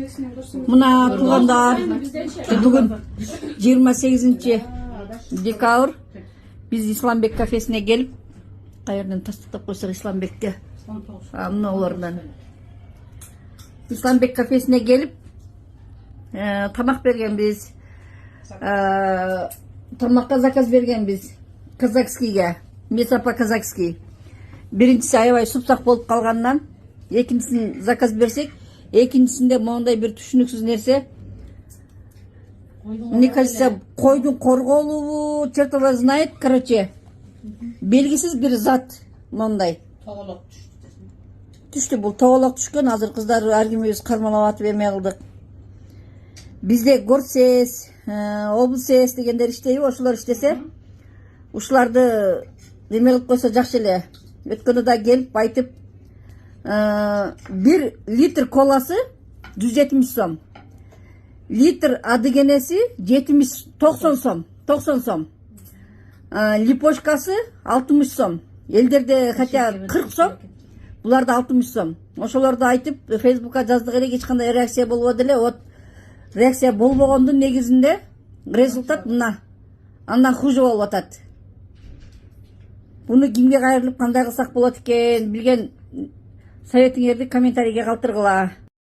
Мына туугандар, бүгүн 28-декабрь биз Исламбек кафесине келип, каерден тастыктап койсок Исламбекке. Мына олордон. Исламбек кафесине келип, тамак бергенбиз. Тамакка заказ бергенбиз. Казахскийге, мясо по-казахски. Биринчиси аябай супсак болуп калгандан, экинчисин заказ берсек, экинчисинде моундай бир түшүнүксүз нерсе. Мне кажется, койдун корголубу, чертова знает, короче. Белгисиз бир зат моундай. Тоголок Түштү, бул тоголок түшкөн, азыр кыздар ар кимибиз кармалап атып эме кылдык. Бизде горсес, облсес дегендер иштейби, ошолор иштесе, ушуларды неме кылып койсо жакшы эле. Өткөндө да келип айтып, 1 литр коласы 170 сом. Литр адыгенеси 90 сом. 90 сом. Липошкасы 60 сом. Элдерде хотя 40 сом, буларда 60 сом. Ошолорду айтып, Фейсбукка жаздык элек, эч кандай реакция болбоду эле. Вот реакция болбогондун негизинде результат мына. Андан хуже болуп атат. Буну кимге кайрылып кандай кылсак болот экен, билген советиңерди комментарийге калтыргыла.